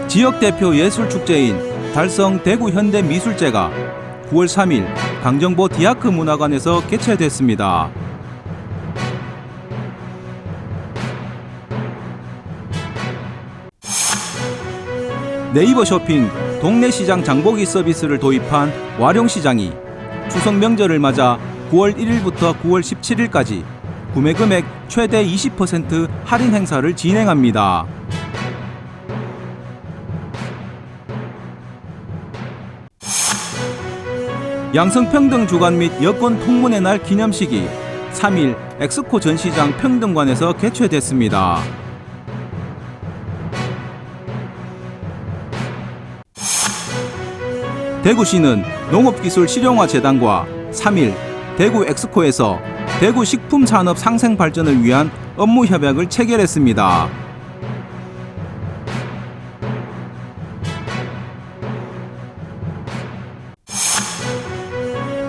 지역 대표 예술축제인 달성 대구현대미술제가 9월 3일 강정보 디아크 문화관에서 개최됐습니다. 네이버 쇼핑 동네 시장 장보기 서비스를 도입한 와룡시장이 추석 명절을 맞아 9월 1일부터 9월 17일까지 구매 금액 최대 20% 할인 행사를 진행합니다. 양성평등 주간 및 여권 통문의 날 기념식이 3일 엑스코 전시장 평등관에서 개최됐습니다. 대구시는 농업기술실용화재단과 3일 대구 엑스코에서 대구 식품산업 상생 발전을 위한 업무 협약을 체결했습니다.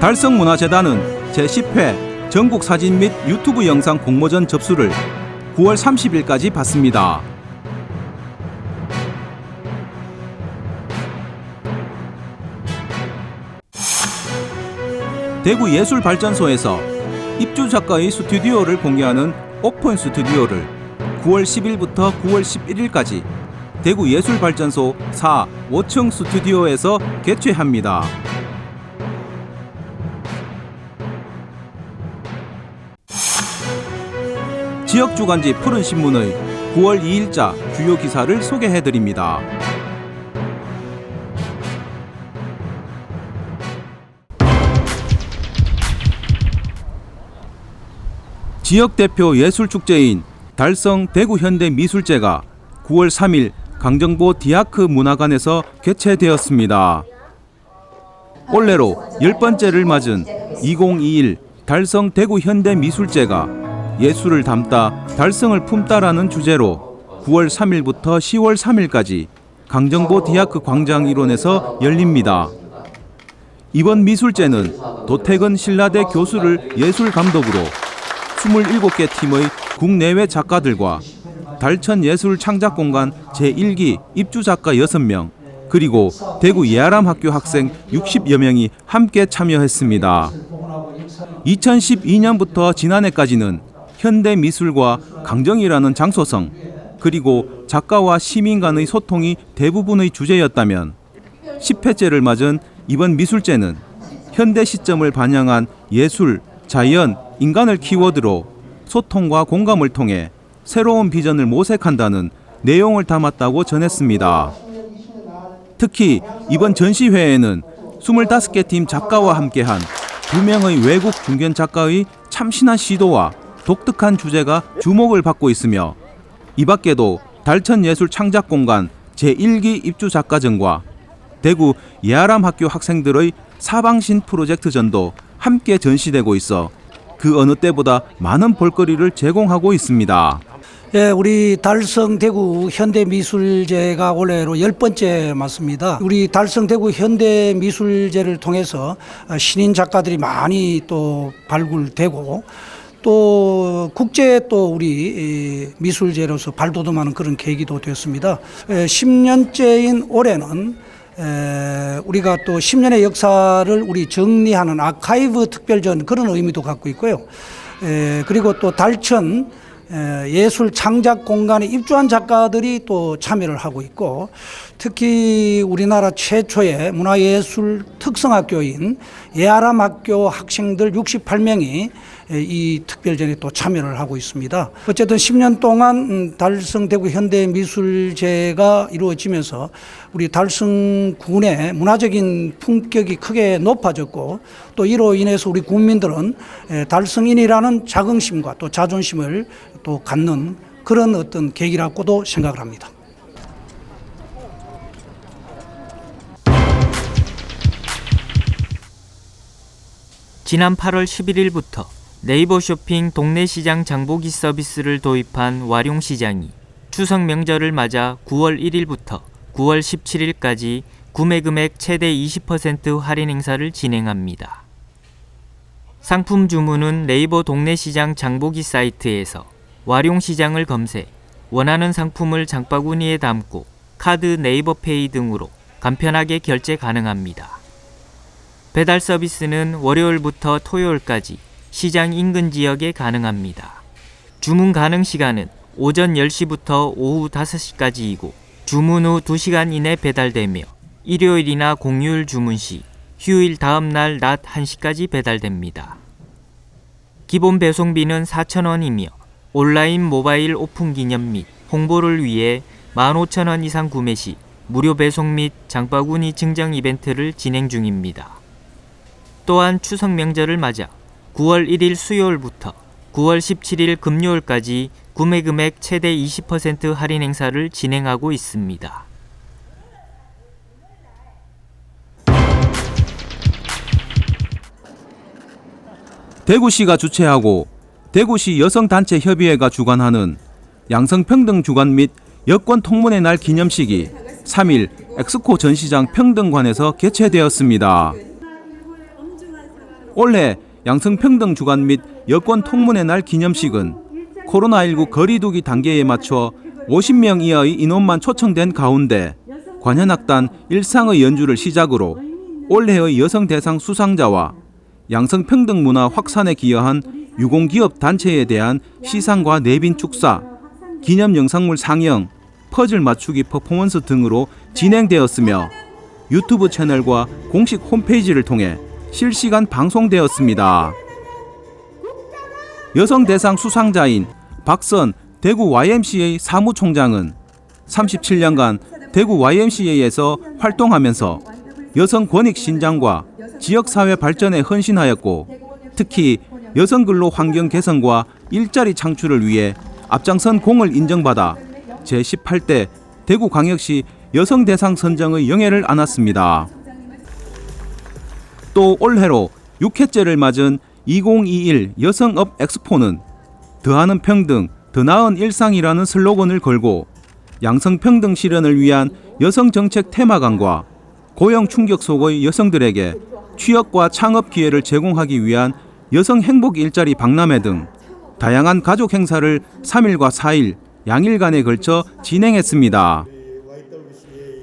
달성문화재단은 제10회 전국사진 및 유튜브 영상 공모전 접수를 9월 30일까지 받습니다. 대구예술발전소에서 입주작가의 스튜디오를 공개하는 오픈 스튜디오를 9월 10일부터 9월 11일까지 대구예술발전소 4, 5층 스튜디오에서 개최합니다. 지역주간지 푸른신문의 9월 2일자 주요 기사를 소개해드립니다. 지역대표 예술축제인 달성 대구현대미술제가 9월 3일 강정보 디아크 문화관에서 개최되었습니다. 올해로 10번째를 맞은 2021 달성 대구현대미술제가 예술을 담다 달성을 품다라는 주제로 9월 3일부터 10월 3일까지 강정보 디아크 광장 일원에서 열립니다. 이번 미술제는 도태근 신라대 교수를 예술감독으로 27개 팀의 국내외 작가들과 달천예술창작공간 제1기 입주작가 6명 그리고 대구 예아람학교 학생 60여 명이 함께 참여했습니다. 2012년부터 지난해까지는 현대미술과 강정이라는 장소성 그리고 작가와 시민 간의 소통이 대부분의 주제였다면 10회째를 맞은 이번 미술제는 현대 시점을 반영한 예술, 자연, 인간을 키워드로 소통과 공감을 통해 새로운 비전을 모색한다는 내용을 담았다고 전했습니다. 특히 이번 전시회에는 25개 팀 작가와 함께한 2명의 외국 중견 작가의 참신한 시도와 독특한 주제가 주목을 받고 있으며 이 밖에도 달천예술창작공간 제1기 입주작가전과 대구 예아람학교 학생들의 사방신 프로젝트전도 함께 전시되고 있어 그 어느 때보다 많은 볼거리를 제공하고 있습니다. 예, 우리 달성 대구 현대미술제가 올해로 10번째 맞습니다. 우리 달성 대구 현대미술제를 통해서 신인 작가들이 많이 또 발굴되고 또 국제에 또 우리 미술제로서 발돋움하는 그런 계기도 되었습니다. 10년째인 올해는 우리가 또 10년의 역사를 우리 정리하는 아카이브 특별전 그런 의미도 갖고 있고요. 그리고 또 달천 예술 창작 공간에 입주한 작가들이 또 참여를 하고 있고 특히 우리나라 최초의 문화예술 특성학교인 예아람학교 학생들 68명이 이 특별전에 또 참여를 하고 있습니다. 어쨌든 10년 동안 달성 대구 현대미술제가 이루어지면서 우리 달성군의 문화적인 품격이 크게 높아졌고 또 이로 인해서 우리 국민들은 달성인이라는 자긍심과 또 자존심을 또 갖는 그런 어떤 계기라고도 생각을 합니다. 지난 8월 11일부터 네이버 쇼핑 동네 시장 장보기 서비스를 도입한 와룡시장이 추석 명절을 맞아 9월 1일부터 9월 17일까지 구매 금액 최대 20% 할인 행사를 진행합니다. 상품 주문은 네이버 동네시장 장보기 사이트에서 와룡시장을 검색, 원하는 상품을 장바구니에 담고 카드, 네이버페이 등으로 간편하게 결제 가능합니다. 배달 서비스는 월요일부터 토요일까지 시장 인근 지역에 가능합니다. 주문 가능 시간은 오전 10시부터 오후 5시까지이고 주문 후 2시간 이내 배달되며 일요일이나 공휴일 주문 시 휴일 다음 날 낮 1시까지 배달됩니다. 기본 배송비는 4,000원이며 온라인 모바일 오픈 기념 및 홍보를 위해 15,000원 이상 구매 시 무료 배송 및 장바구니 증정 이벤트를 진행 중입니다. 또한 추석 명절을 맞아 9월 1일 수요일부터 9월 17일 금요일까지 구매 금액 최대 20% 할인 행사를 진행하고 있습니다. 대구시가 주최하고 대구시 여성단체협의회가 주관하는 양성평등 주간 및 여권 통문의 날 기념식이 3일 엑스코 전시장 평등관에서 개최되었습니다. 올해 양성평등 주간 및 여권 통문의 날 기념식은 코로나19 거리두기 단계에 맞춰 50명 이하의 인원만 초청된 가운데 관현악단 일상의 연주를 시작으로 올해의 여성 대상 수상자와 양성평등 문화 확산에 기여한 유공기업 단체에 대한 시상과 내빈 축사, 기념 영상물 상영, 퍼즐 맞추기 퍼포먼스 등으로 진행되었으며 유튜브 채널과 공식 홈페이지를 통해 실시간 방송되었습니다. 여성 대상 수상자인 박선 대구 YMCA 사무총장은 37년간 대구 YMCA에서 활동하면서 여성 권익 신장과 지역사회 발전에 헌신하였고 특히 여성 근로 환경 개선과 일자리 창출을 위해 앞장선 공을 인정받아 제18대 대구광역시 여성대상 선정의 영예를 안았습니다. 또 올해로 6회째를 맞은 2021 여성업 엑스포는 더하는 평등, 더 나은 일상이라는 슬로건을 걸고 양성평등 실현을 위한 여성정책 테마관과 고용 충격 속의 여성들에게 취업과 창업 기회를 제공하기 위한 여성 행복 일자리 박람회 등 다양한 가족 행사를 3일과 4일, 양일간에 걸쳐 진행했습니다.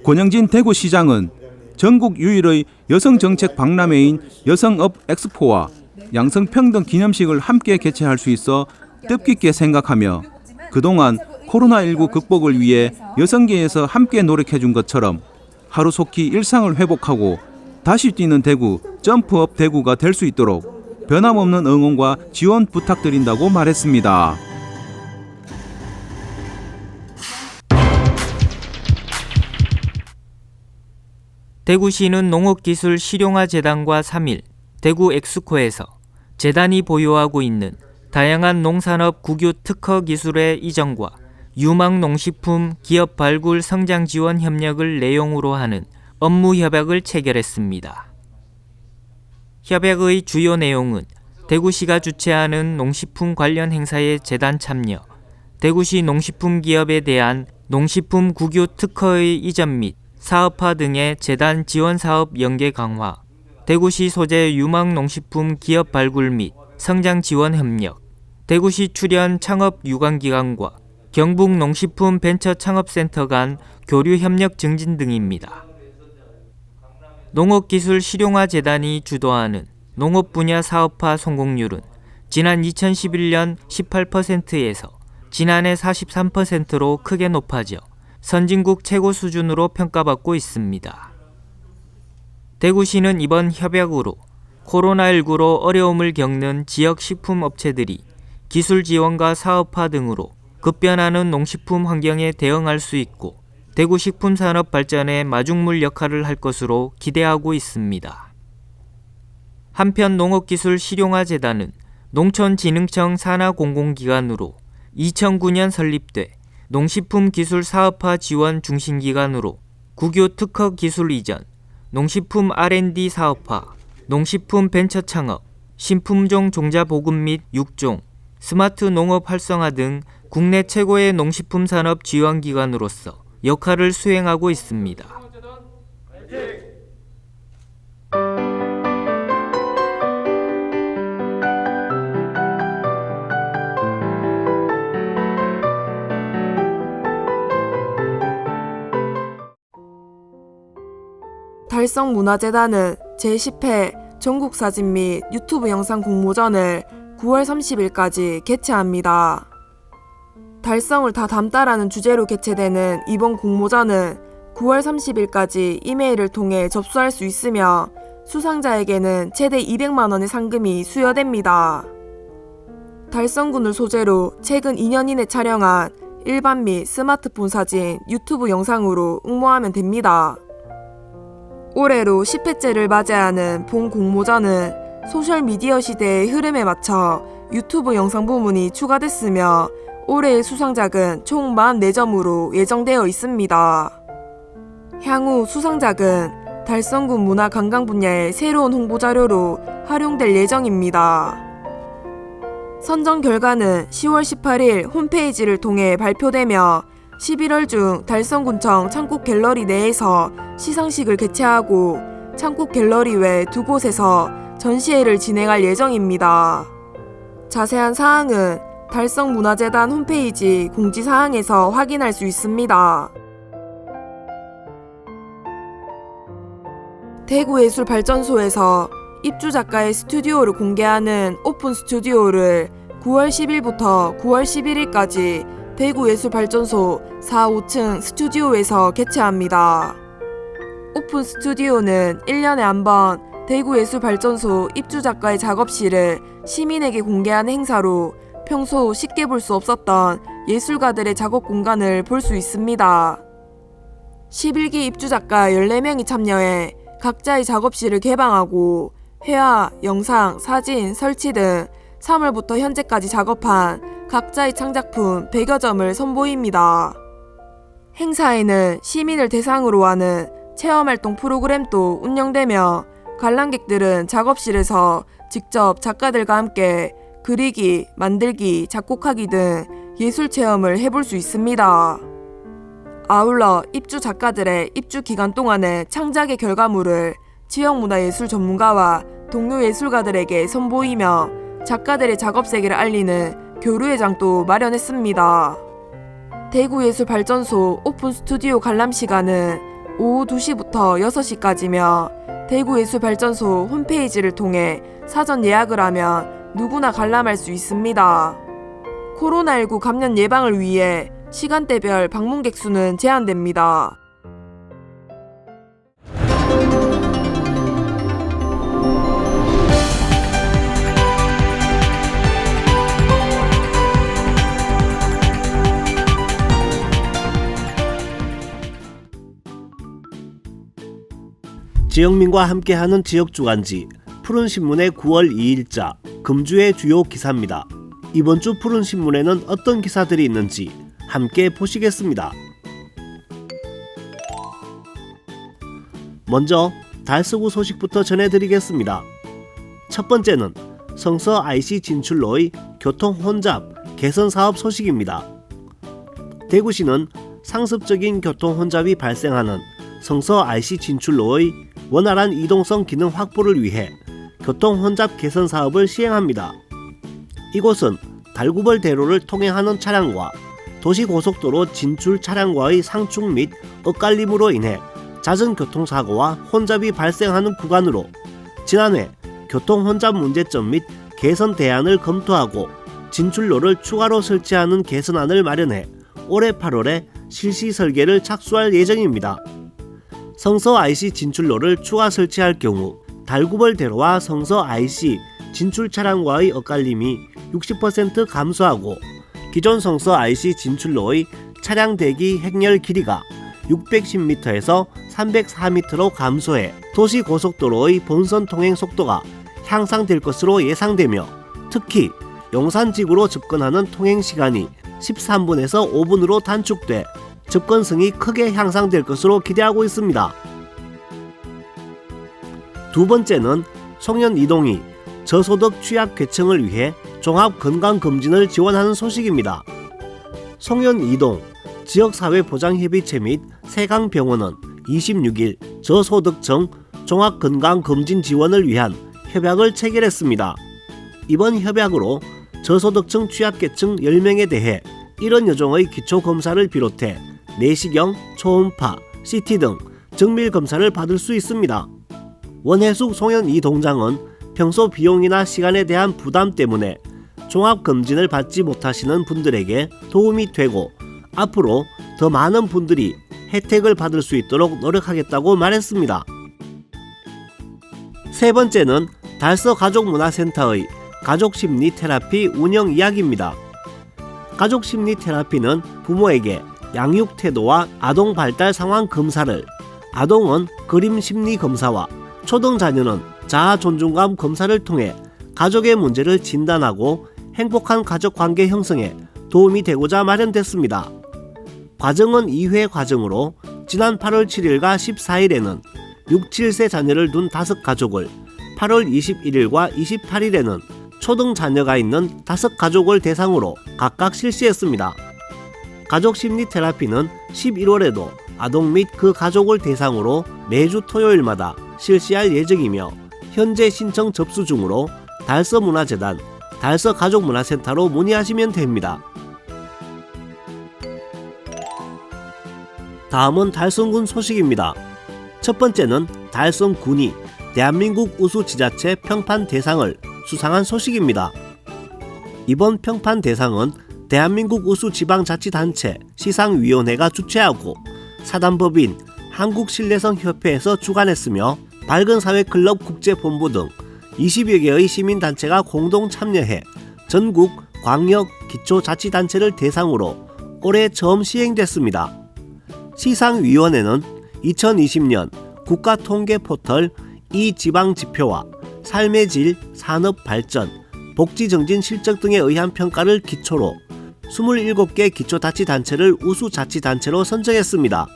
권영진 대구시장은 전국 유일의 여성정책 박람회인 여성업 엑스포와 양성평등 기념식을 함께 개최할 수 있어 뜻깊게 생각하며 그동안 코로나19 극복을 위해 여성계에서 함께 노력해준 것처럼 하루속히 일상을 회복하고 다시 뛰는 대구, 점프업 대구가 될 수 있도록 변함없는 응원과 지원 부탁드린다고 말했습니다. 대구시는 농업기술 실용화재단과 3일 대구 엑스코에서 재단이 보유하고 있는 다양한 농산업 국유 특허 기술의 이전과 유망농식품 기업 발굴 성장 지원 협력을 내용으로 하는 업무 협약을 체결했습니다. 협약의 주요 내용은 대구시가 주최하는 농식품 관련 행사에 재단 참여, 대구시 농식품 기업에 대한 농식품 국유 특허의 이전 및 사업화 등의 재단 지원 사업 연계 강화, 대구시 소재 유망농식품 기업 발굴 및 성장 지원 협력, 대구시 출연 창업 유관기관과 경북농식품 벤처 창업센터 간 교류 협력 증진 등입니다. 농업기술 실용화재단이 주도하는 농업 분야 사업화 성공률은 지난 2011년 18%에서 지난해 43%로 크게 높아져 선진국 최고 수준으로 평가받고 있습니다. 대구시는 이번 협약으로 코로나19로 어려움을 겪는 지역 식품업체들이 기술 지원과 사업화 등으로 급변하는 농식품 환경에 대응할 수 있고 대구 식품산업 발전에 마중물 역할을 할 것으로 기대하고 있습니다. 한편 농업기술 실용화재단은 농촌진흥청 산하 공공기관으로 2009년 설립돼 농식품 기술 사업화 지원 중심기관으로 국유 특허 기술 이전, 농식품 R&D 사업화, 농식품 벤처 창업, 신품종 종자 보급 및 육종, 스마트 농업 활성화 등 국내 최고의 농식품 산업 지원기관으로서 역할을 수행하고 있습니다. 달성문화재단은 제10회 전국사진 및 유튜브 영상 공모전을 9월 30일까지 개최합니다. 달성을 다 담다라는 주제로 개최되는 이번 공모전은 9월 30일까지 이메일을 통해 접수할 수 있으며 수상자에게는 최대 200만 원의 상금이 수여됩니다. 달성군을 소재로 최근 2년 이내 촬영한 일반 및 스마트폰 사진, 유튜브 영상으로 응모하면 됩니다. 올해로 10회째를 맞이하는 본 공모전은 소셜미디어 시대의 흐름에 맞춰 유튜브 영상 부문이 추가됐으며 올해의 수상작은 총 44점으로 예정되어 있습니다. 향후 수상작은 달성군 문화관광 분야의 새로운 홍보자료로 활용될 예정입니다. 선정 결과는 10월 18일 홈페이지를 통해 발표되며 11월 중 달성군청 창국갤러리 내에서 시상식을 개최하고 창국갤러리 외 2곳에서 전시회를 진행할 예정입니다. 자세한 사항은 달성문화재단 홈페이지 공지사항에서 확인할 수 있습니다. 대구예술발전소에서 입주작가의 스튜디오를 공개하는 오픈 스튜디오를 9월 10일부터 9월 11일까지 대구예술발전소 4, 5층 스튜디오에서 개최합니다. 오픈 스튜디오는 1년에 한 번 대구예술발전소 입주작가의 작업실을 시민에게 공개하는 행사로 평소 쉽게 볼 수 없었던 예술가들의 작업 공간을 볼 수 있습니다. 11기 입주작가 14명이 참여해 각자의 작업실을 개방하고 회화, 영상, 사진, 설치 등 3월부터 현재까지 작업한 각자의 창작품 100여 점을 선보입니다. 행사에는 시민을 대상으로 하는 체험활동 프로그램도 운영되며 관람객들은 작업실에서 직접 작가들과 함께 그리기, 만들기, 작곡하기 등 예술 체험을 해볼 수 있습니다. 아울러 입주 작가들의 입주 기간 동안의 창작의 결과물을 지역문화예술 전문가와 동료 예술가들에게 선보이며 작가들의 작업 세계를 알리는 교류회장도 마련했습니다. 대구예술발전소 오픈 스튜디오 관람 시간은 오후 2시부터 6시까지며 대구예술발전소 홈페이지를 통해 사전 예약을 하면 누구나 관람할 수 있습니다. 코로나19 감염 예방을 위해 시간대별 방문객 수는 제한됩니다. 지역민과 함께하는 지역주간지 푸른신문의 9월 2일자 금주의 주요 기사입니다. 이번 주 푸른신문에는 어떤 기사들이 있는지 함께 보시겠습니다. 먼저 달서구 소식부터 전해드리겠습니다. 첫 번째는 성서 IC 진출로의 교통 혼잡 개선 사업 소식입니다. 대구시는 상습적인 교통 혼잡이 발생하는 성서 IC 진출로의 원활한 이동성 기능 확보를 위해 교통 혼잡 개선 사업을 시행합니다. 이곳은 달구벌 대로를 통행하는 차량과 도시고속도로 진출 차량과의 상충 및 엇갈림으로 인해 잦은 교통사고와 혼잡이 발생하는 구간으로 지난해 교통 혼잡 문제점 및 개선 대안을 검토하고 진출로를 추가로 설치하는 개선안을 마련해 올해 8월에 실시 설계를 착수할 예정입니다. 성서 IC 진출로를 추가 설치할 경우 달구벌 대로와 성서 IC 진출 차량과의 엇갈림이 60% 감소하고 기존 성서 IC 진출로의 차량 대기 행렬 길이가 610m에서 304m로 감소해 도시고속도로의 본선 통행 속도가 향상될 것으로 예상되며 특히 용산지구로 접근하는 통행 시간이 13분에서 5분으로 단축돼 접근성이 크게 향상될 것으로 기대하고 있습니다. 두 번째는 송년 이동이 저소득 취약 계층을 위해 종합 건강검진을 지원하는 소식입니다. 송년 이동 지역사회보장협의체 및 세강병원은 26일 저소득층 종합건강검진 지원을 위한 협약을 체결했습니다. 이번 협약으로 저소득층 취약계층 10명에 대해 이런 여종의 기초검사를 비롯해 내시경, 초음파, CT 등 정밀검사를 받을 수 있습니다. 원해숙 송현 이 동장은 평소 비용이나 시간에 대한 부담 때문에 종합검진을 받지 못하시는 분들에게 도움이 되고 앞으로 더 많은 분들이 혜택을 받을 수 있도록 노력하겠다고 말했습니다. 세 번째는 달서 가족문화센터의 가족심리 테라피 운영 이야기입니다. 가족심리 테라피는 부모에게 양육 태도와 아동 발달 상황 검사를, 아동은 그림 심리 검사와 초등 자녀는 자아 존중감 검사를 통해 가족의 문제를 진단하고 행복한 가족 관계 형성에 도움이 되고자 마련됐습니다. 과정은 2회 과정으로 지난 8월 7일과 14일에는 6, 7세 자녀를 둔 5가족을, 8월 21일과 28일에는 초등 자녀가 있는 5가족을 대상으로 각각 실시했습니다. 가족심리 테라피는 11월에도 아동 및 그 가족을 대상으로 매주 토요일마다 실시할 예정이며 현재 신청 접수 중으로 달서문화재단, 달서가족문화센터로 문의하시면 됩니다. 다음은 달성군 소식입니다. 첫 번째는 달성군이 대한민국 우수지자체 평판대상을 수상한 소식입니다. 이번 평판대상은 대한민국 우수지방자치단체 시상위원회가 주최하고 사단법인 한국신뢰성협회에서 주관했으며 밝은사회클럽 국제본부 등 20여 개의 시민단체가 공동 참여해 전국 광역 기초자치단체를 대상으로 올해 처음 시행됐습니다. 시상위원회는 2020년 국가통계포털 이 지방지표와 삶의 질, 산업발전, 복지정진 실적 등에 의한 평가를 기초로 27개 기초자치단체를 우수자치단체로 선정했습니다.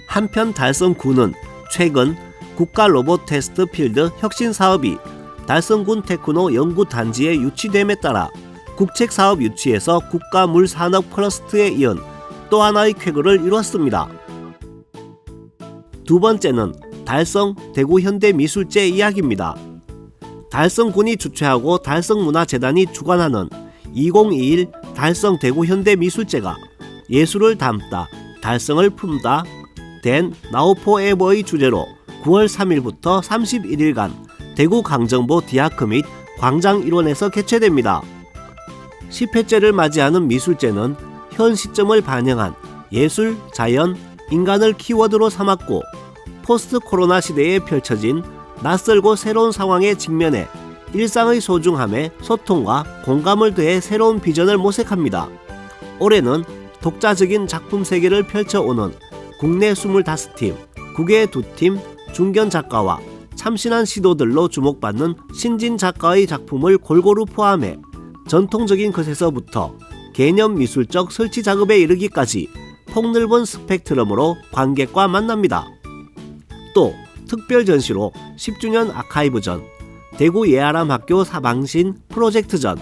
한편 달성군은 최근 국가로봇 테스트 필드 혁신사업이 달성군 테크노 연구단지에 유치됨에 따라 국책사업 유치에서 국가물산업 클러스터에 이은 또 하나의 쾌거를 이뤘습니다. 두 번째는 달성 대구현대미술제 이야기입니다. 달성군이 주최하고 달성문화재단이 주관하는 2021 달성 대구현대미술제가 예술을 담다, 달성을 품다 된 나우 포에버의 주제로 9월 3일부터 31일간 대구 강정보 디아크 및 광장 일원에서 개최됩니다. 10회째를 맞이하는 미술제는 현 시점을 반영한 예술, 자연, 인간을 키워드로 삼았고 포스트 코로나 시대에 펼쳐진 낯설고 새로운 상황에 직면해 일상의 소중함에 소통과 공감을 더해 새로운 비전을 모색합니다. 올해는 독자적인 작품 세계를 펼쳐오는 국내 25팀, 국외 2팀 중견 작가와 참신한 시도들로 주목받는 신진 작가의 작품을 골고루 포함해 전통적인 것에서부터 개념 미술적 설치 작업에 이르기까지 폭넓은 스펙트럼으로 관객과 만납니다. 또 특별 전시로 10주년 아카이브전, 대구 예아람학교 사방신 프로젝트전,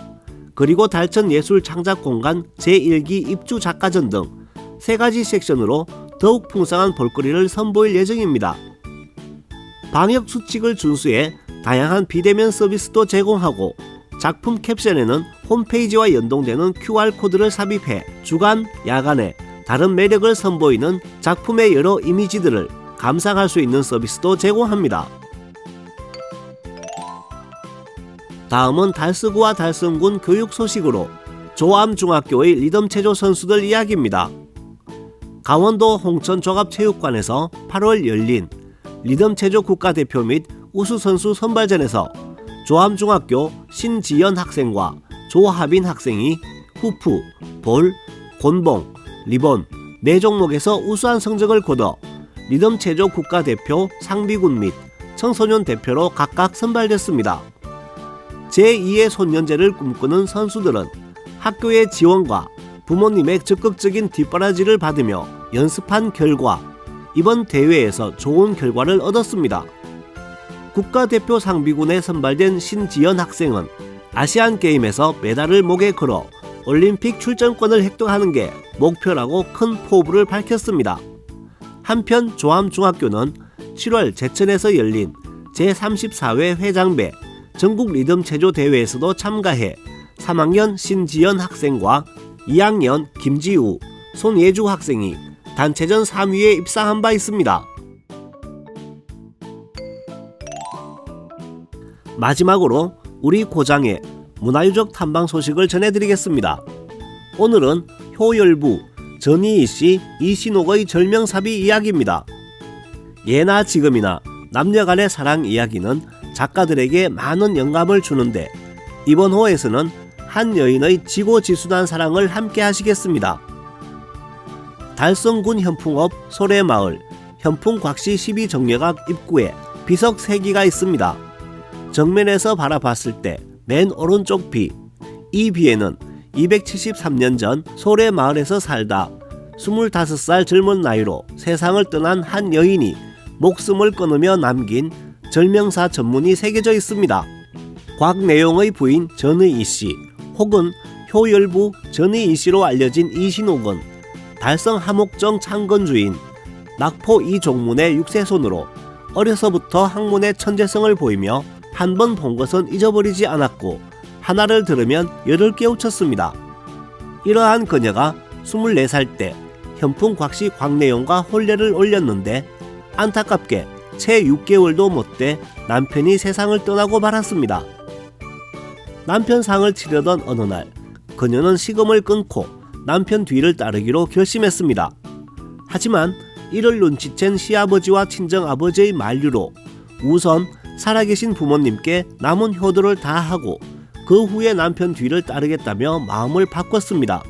그리고 달천 예술 창작공간 제1기 입주 작가전 등 3가지 섹션으로 더욱 풍성한 볼거리를 선보일 예정입니다. 방역 수칙을 준수해 다양한 비대면 서비스도 제공하고 작품 캡션에는 홈페이지와 연동되는 QR코드를 삽입해 주간, 야간에 다른 매력을 선보이는 작품의 여러 이미지들을 감상할 수 있는 서비스도 제공합니다. 다음은 달서구와 달성군 교육 소식으로 조암중학교의 리듬체조 선수들 이야기입니다. 강원도 홍천종합체육관에서 8월 열린 리듬체조 국가대표 및 우수선수 선발전에서 조암중학교 신지연 학생과 조하빈 학생이 후프, 볼, 곤봉, 리본 4종목에서 우수한 성적을 거둬 리듬체조 국가대표 상비군 및 청소년 대표로 각각 선발됐습니다. 제2의 손년제를 꿈꾸는 선수들은 학교의 지원과 부모님의 적극적인 뒷바라지를 받으며 연습한 결과 이번 대회에서 좋은 결과를 얻었습니다. 국가대표 상비군에 선발된 신지연 학생은 아시안게임에서 메달을 목에 걸어 올림픽 출전권을 획득하는 게 목표라고 큰 포부를 밝혔습니다. 한편 조암중학교는 7월 제천에서 열린 제34회 회장배 전국 리듬 체조 대회에서도 참가해 3학년 신지연 학생과 2학년 김지우, 손예주 학생이 단체전 3위에 입상한 바 있습니다. 마지막으로 우리 고장의 문화유적 탐방 소식을 전해드리겠습니다. 오늘은 효열부 전희희씨 이신옥의 절명사비 이야기입니다. 예나 지금이나 남녀간의 사랑 이야기는 작가들에게 많은 영감을 주는데 이번 호에서는 한 여인의 지고지순한 사랑을 함께 하시겠습니다. 달성군 현풍읍 소래마을 현풍곽씨 12정려각 입구에 비석 3기가 있습니다. 정면에서 바라봤을 때 맨 오른쪽 비, 이 비에는 273년 전 소래마을에서 살다 25살 젊은 나이로 세상을 떠난 한 여인이 목숨을 끊으며 남긴 절명사 전문이 새겨져 있습니다. 곽내용의 부인 전의이씨 혹은 효열부 전의이씨로 알려진 이신옥은 달성 하목정 창건주인 낙포 이종문의 6세손으로 어려서부터 학문의 천재성을 보이며 한 번 본 것은 잊어버리지 않았고 하나를 들으면 열을 깨우쳤습니다. 이러한 그녀가 24살 때 현풍곽씨 곽내용과 혼례를 올렸는데 안타깝게 채 6개월도 못 돼 남편이 세상을 떠나고 말았습니다. 남편 상을 치려던 어느 날 그녀는 식음을 끊고 남편 뒤를 따르기로 결심했습니다. 하지만 이를 눈치챈 시아버지와 친정아버지의 만류로 우선 살아계신 부모님께 남은 효도를 다하고 그 후에 남편 뒤를 따르겠다며 마음을 바꿨습니다.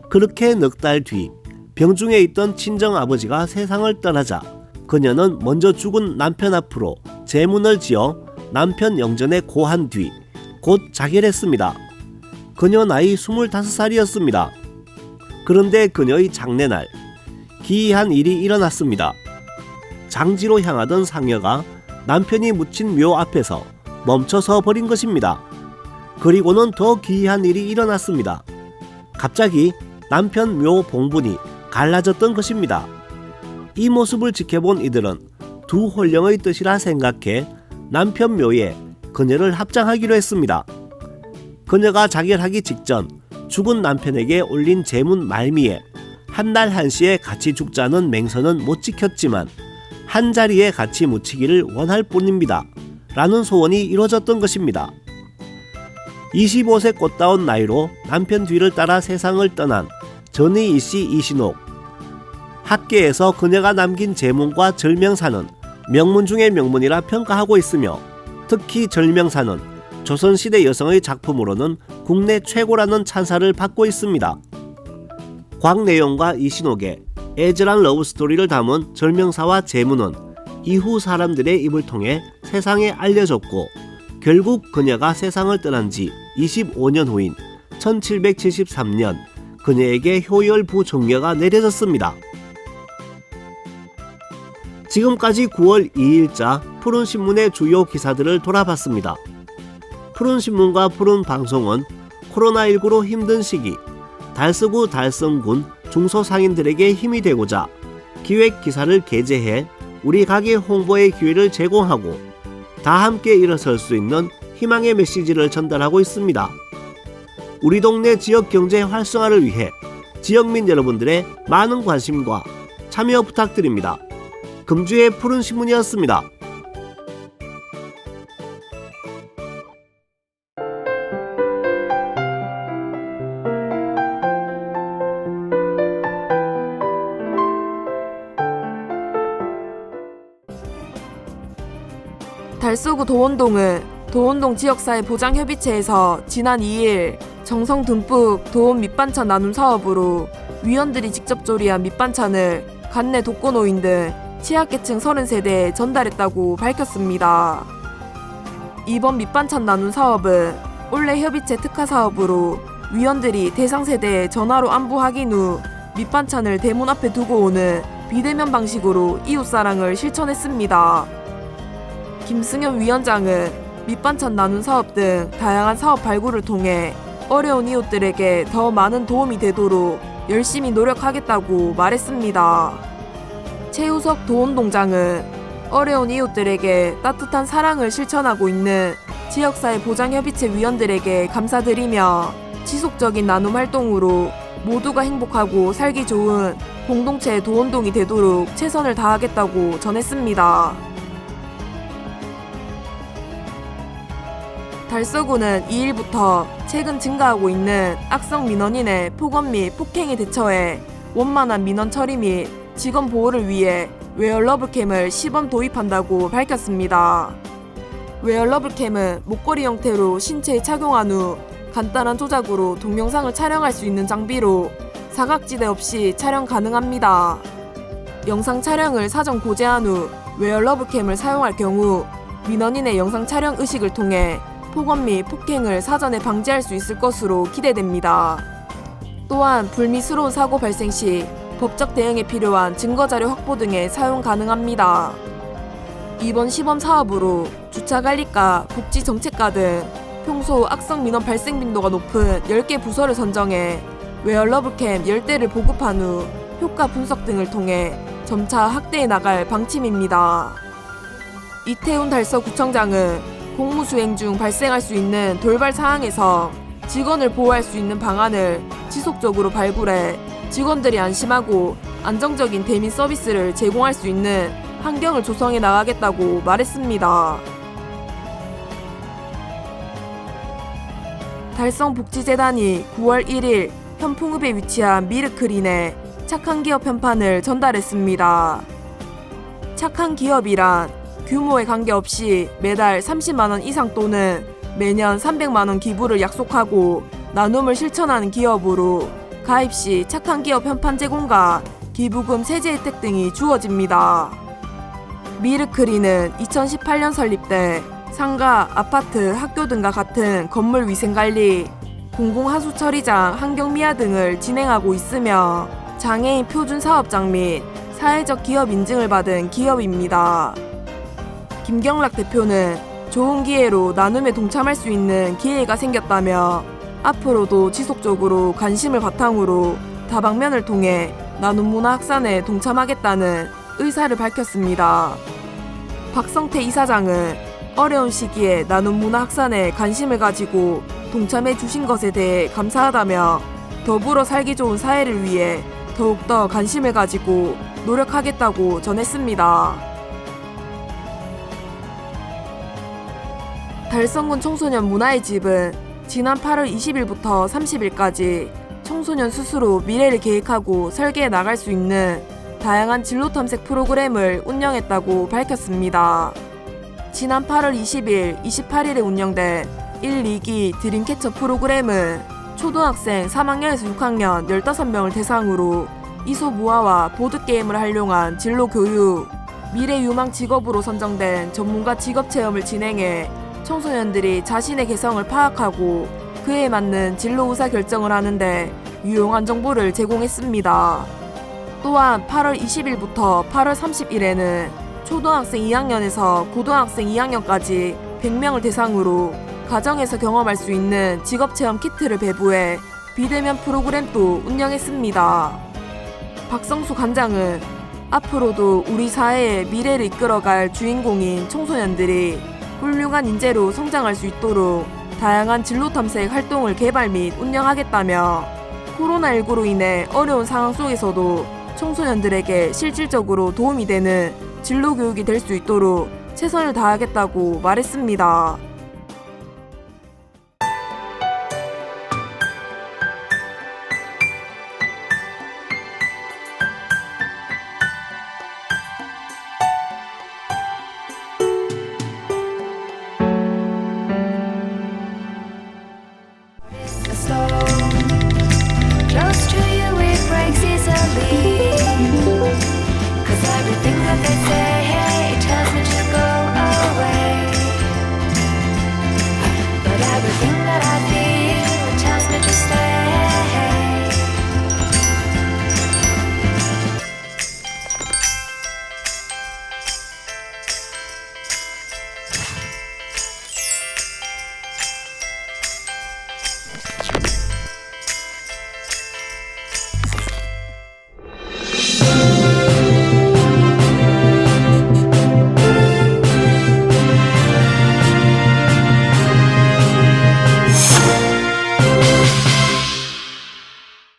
그렇게 넉 달 뒤 병중에 있던 친정아버지가 세상을 떠나자 그녀는 먼저 죽은 남편 앞으로 제문을 지어 남편 영전에 고한 뒤 곧 자결했습니다. 그녀 나이 25살이었습니다. 그런데 그녀의 장례날 기이한 일이 일어났습니다. 장지로 향하던 상여가 남편이 묻힌 묘 앞에서 멈춰서 버린 것입니다. 그리고는 더 기이한 일이 일어났습니다. 갑자기 남편 묘 봉분이 갈라졌던 것입니다. 이 모습을 지켜본 이들은 두 혼령의 뜻이라 생각해 남편 묘에 그녀를 합장하기로 했습니다. 그녀가 자결하기 직전 죽은 남편에게 올린 제문 말미에 한날 한시에 같이 죽자는 맹서는 못 지켰지만 한 자리에 같이 묻히기를 원할 뿐입니다. 라는 소원이 이루어졌던 것입니다. 25세 꽃다운 나이로 남편 뒤를 따라 세상을 떠난 전의이씨 이신옥. 학계에서 그녀가 남긴 제문과 절명사는 명문 중의 명문이라 평가하고 있으며 특히 절명사는 조선시대 여성의 작품으로는 국내 최고라는 찬사를 받고 있습니다. 곽내용과 이신옥의 애절한 러브스토리를 담은 절명사와 제문은 이후 사람들의 입을 통해 세상에 알려졌고 결국 그녀가 세상을 떠난 지 25년 후인 1773년 그녀에게 효열부 정려가 내려졌습니다. 지금까지 9월 2일자 푸른신문의 주요 기사들을 돌아봤습니다. 푸른신문과 푸른방송은 코로나19로 힘든 시기 달서구 달성군 중소상인들에게 힘이 되고자 기획기사를 게재해 우리 가게 홍보의 기회를 제공하고 다 함께 일어설 수 있는 희망의 메시지를 전달하고 있습니다. 우리 동네 지역경제 활성화를 위해 지역민 여러분들의 많은 관심과 참여 부탁드립니다. 금주의 푸른신문이었습니다. 달서구 도원동은 도원동 지역사회 보장협의체에서 지난 2일 정성 듬뿍 도원 밑반찬 나눔 사업으로 위원들이 직접 조리한 밑반찬을 간내 독거노인 등 취약계층 30세대에 전달했다고 밝혔습니다. 이번 밑반찬 나눔 사업은 올해 협의체 특화 사업으로 위원들이 대상 세대에 전화로 안부 확인 후 밑반찬을 대문 앞에 두고 오는 비대면 방식으로 이웃사랑을 실천했습니다. 김승현 위원장은 밑반찬 나눔 사업 등 다양한 사업 발굴을 통해 어려운 이웃들에게 더 많은 도움이 되도록 열심히 노력하겠다고 말했습니다. 최우석 도원동장은 어려운 이웃들에게 따뜻한 사랑을 실천하고 있는 지역사회 보장협의체 위원들에게 감사드리며 지속적인 나눔 활동으로 모두가 행복하고 살기 좋은 공동체 도원동이 되도록 최선을 다하겠다고 전했습니다. 달서구는 2일부터 최근 증가하고 있는 악성 민원인의 폭언 및 폭행에 대처해 원만한 민원 처리 및 직원 보호를 위해 웨어러블캠을 시범 도입한다고 밝혔습니다. 웨어러블캠은 목걸이 형태로 신체에 착용한 후 간단한 조작으로 동영상을 촬영할 수 있는 장비로 사각지대 없이 촬영 가능합니다. 영상 촬영을 사전 고지한 후 웨어러블캠을 사용할 경우 민원인의 영상 촬영 의식을 통해 폭언 및 폭행을 사전에 방지할 수 있을 것으로 기대됩니다. 또한 불미스러운 사고 발생 시 법적 대응에 필요한 증거자료 확보 등에 사용 가능합니다. 이번 시범 사업으로 주차관리과, 복지정책과 등 평소 악성 민원 발생 빈도가 높은 10개 부서를 선정해 웨어러블캠 10대를 보급한 후 효과 분석 등을 통해 점차 확대해 나갈 방침입니다. 이태훈 달서구청장은 공무수행 중 발생할 수 있는 돌발 상황에서 직원을 보호할 수 있는 방안을 지속적으로 발굴해 직원들이 안심하고 안정적인 대민 서비스를 제공할 수 있는 환경을 조성해 나가겠다고 말했습니다. 달성복지재단이 9월 1일 현풍읍에 위치한 미르크린에 착한 기업 편판을 전달했습니다. 착한 기업이란 규모에 관계없이 매달 30만원 이상 또는 매년 300만원 기부를 약속하고 나눔을 실천하는 기업으로 가입 시 착한 기업 편판 제공과 기부금 세제 혜택 등이 주어집니다. 미르크린은 2018년 설립돼 상가, 아파트, 학교 등과 같은 건물 위생관리, 공공하수 처리장, 환경미화 등을 진행하고 있으며 장애인 표준 사업장 및 사회적 기업 인증을 받은 기업입니다. 김경락 대표는 좋은 기회로 나눔에 동참할 수 있는 기회가 생겼다며 앞으로도 지속적으로 관심을 바탕으로 다방면을 통해 나눔 문화 확산에 동참하겠다는 의사를 밝혔습니다. 박성태 이사장은 어려운 시기에 나눔 문화 확산에 관심을 가지고 동참해 주신 것에 대해 감사하다며 더불어 살기 좋은 사회를 위해 더욱더 관심을 가지고 노력하겠다고 전했습니다. 달성군 청소년 문화의 집은 지난 8월 20일부터 30일까지 청소년 스스로 미래를 계획하고 설계해 나갈 수 있는 다양한 진로 탐색 프로그램을 운영했다고 밝혔습니다. 지난 8월 20일, 28일에 운영된 1, 2기 드림캐쳐 프로그램은 초등학생 3학년에서 6학년 15명을 대상으로 이소무화와 보드게임을 활용한 진로 교육, 미래 유망 직업으로 선정된 전문가 직업 체험을 진행해 청소년들이 자신의 개성을 파악하고 그에 맞는 진로 의사 결정을 하는데 유용한 정보를 제공했습니다. 또한 8월 20일부터 8월 30일에는 초등학생 2학년에서 고등학생 2학년까지 100명을 대상으로 가정에서 경험할 수 있는 직업체험 키트를 배부해 비대면 프로그램도 운영했습니다. 박성수 관장은 앞으로도 우리 사회의 미래를 이끌어갈 주인공인 청소년들이 훌륭한 인재로 성장할 수 있도록 다양한 진로 탐색 활동을 개발 및 운영하겠다며 코로나19로 인해 어려운 상황 속에서도 청소년들에게 실질적으로 도움이 되는 진로 교육이 될 수 있도록 최선을 다하겠다고 말했습니다.